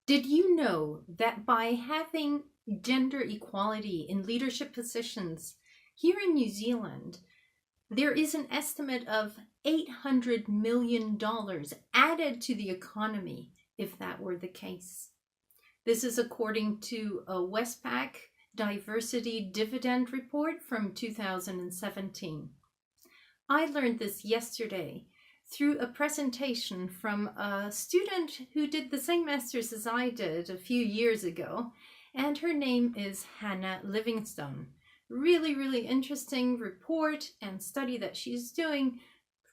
Did you know that by having gender equality in leadership positions here in New Zealand, there is an estimate of $800 million added to the economy if that were the case? This is according to a Westpac Diversity Dividend Report from 2017. I learned this yesterday through a presentation from a student who did the same masters as I did a few years ago, and her name is Hannah Livingstone. Really, really interesting report and study that she's doing,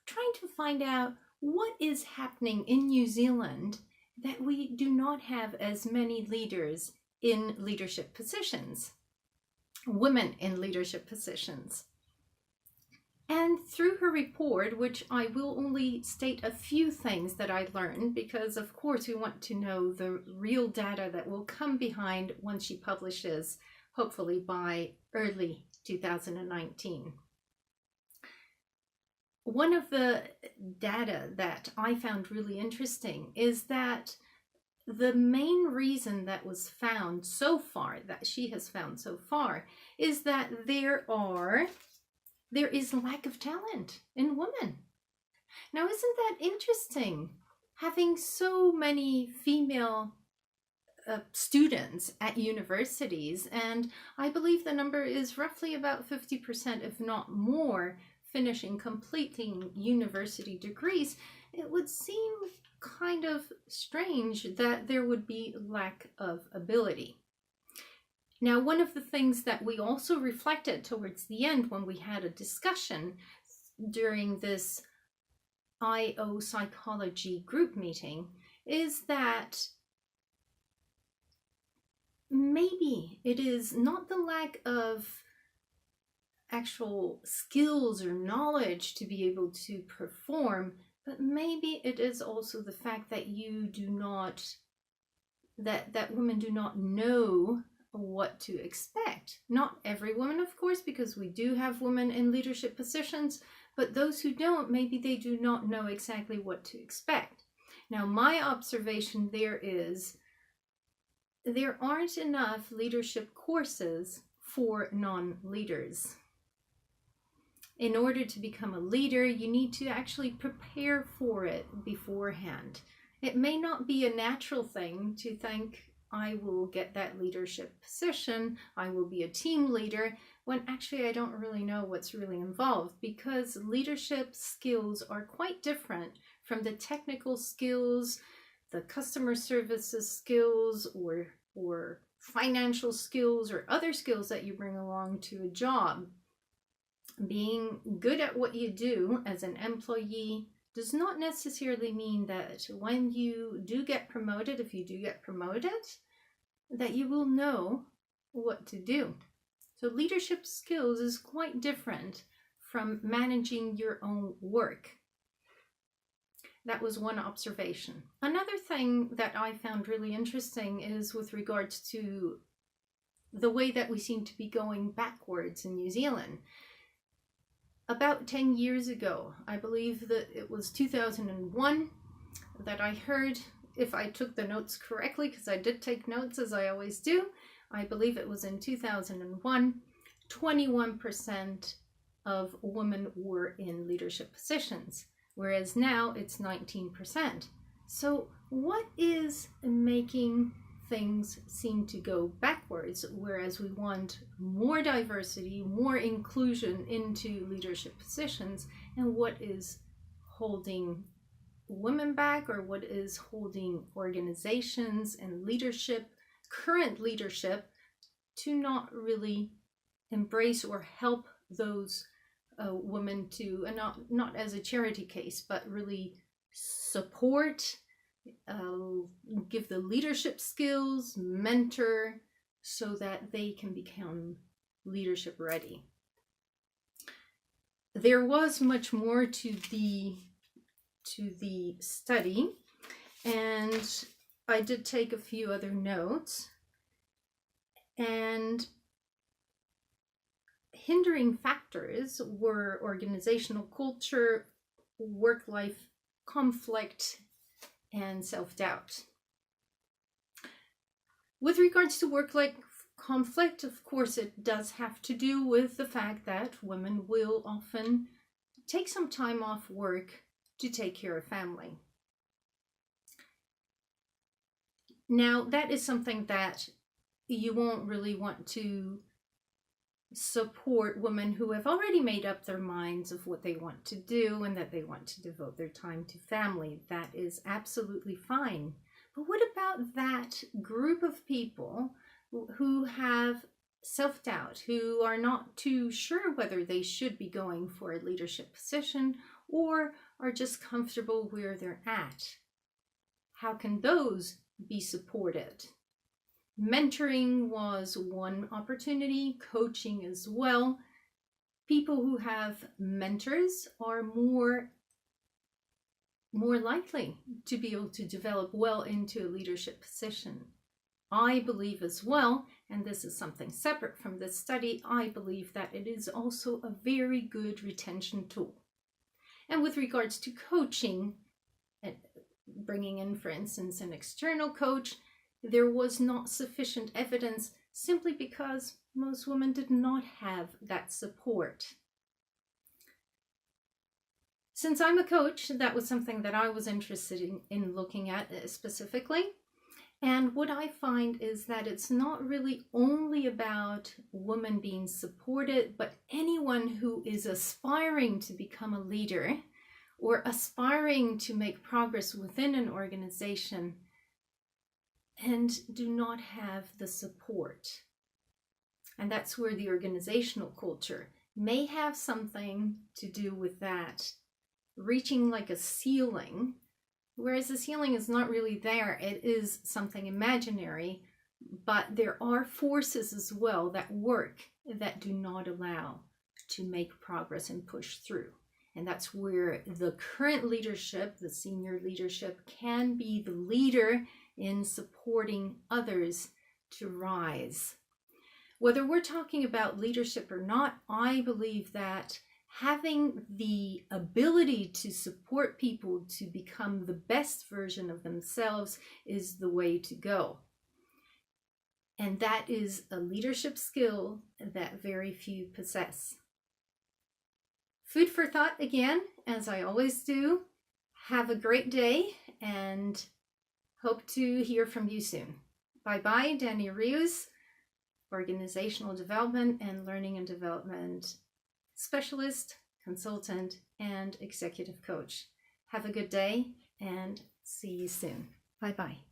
trying to find out what is happening in New Zealand that we do not have as many leaders in leadership positions, women in leadership positions. And through her report, which I will only state a few things that I learned, because of course we want to know the real data that will come behind once she publishes, hopefully by early 2019. One of the data that I found really interesting is that the main reason that was found so far, that she has found so far, is that there is lack of talent in women. Now, isn't that interesting? Having so many female students at universities, and I believe the number is roughly about 50%, if not more, completing university degrees, it would seem kind of strange that there would be lack of ability. Now, one of the things that we also reflected towards the end when we had a discussion during this IO psychology group meeting is that maybe it is not the lack of actual skills or knowledge to be able to perform, but maybe it is also the fact that that women do not know what to expect. Not every woman, of course, because we do have women in leadership positions, but those who don't, maybe they do not know exactly what to expect. Now, my observation there is there aren't enough leadership courses for non-leaders. In order to become a leader, you need to actually prepare for it beforehand. It may not be a natural thing to think, I will get that leadership position, I will be a team leader, when actually I don't really know what's really involved, because leadership skills are quite different from the technical skills, the customer services skills, or financial skills, or other skills that you bring along to a job. Being good at what you do as an employee does not necessarily mean that when you do get promoted, if you do get promoted, that you will know what to do. So leadership skills is quite different from managing your own work. That was one observation. Another thing that I found really interesting is with regards to the way that we seem to be going backwards in New Zealand. About 10 years ago, I believe that it was 2001, that I heard, if I took the notes correctly, because I did take notes as I always do, I believe it was in 2001, 21% of women were in leadership positions, whereas now it's 19%. So what is making things seem to go backwards, whereas we want more diversity, more inclusion into leadership positions, and what is holding women back, or what is holding organizations and leadership, current leadership, to not really embrace or help those women to, and not as a charity case, but really support, give the leadership skills, mentor, so that they can become leadership ready. There was much more to the study, and I did take a few other notes. And hindering factors were organizational culture, work-life conflict, and self-doubt. With regards to work-life conflict, of course, it does have to do with the fact that women will often take some time off work to take care of family. Now, that is something that you won't really want to support women who have already made up their minds of what they want to do and that they want to devote their time to family. That is absolutely fine. But what about that group of people who have self-doubt, who are not too sure whether they should be going for a leadership position or are just comfortable where they're at? How can those be supported? Mentoring was one opportunity, coaching as well. People who have mentors are more likely to be able to develop well into a leadership position. I believe as well, and this is something separate from this study, I believe that it is also a very good retention tool. And with regards to coaching, bringing in, for instance, an external coach, there was not sufficient evidence simply because most women did not have that support. Since I'm a coach, that was something that I was interested in looking at specifically. And what I find is that it's not really only about women being supported, but anyone who is aspiring to become a leader or aspiring to make progress within an organization and do not have the support. And that's where the organizational culture may have something to do with that, reaching like a ceiling, whereas the ceiling is not really there. It is something imaginary, but there are forces as well that work that do not allow to make progress and push through. And that's where the current leadership, the senior leadership, can be the leader in supporting others to rise. Whether we're talking about leadership or not, I believe that having the ability to support people to become the best version of themselves is the way to go. And that is a leadership skill that very few possess. Food for thought again, as I always do. Have a great day and hope to hear from you soon. Bye-bye, Danny Rios, Organizational Development and Learning and Development Specialist, Consultant, and Executive Coach. Have a good day and see you soon. Bye-bye.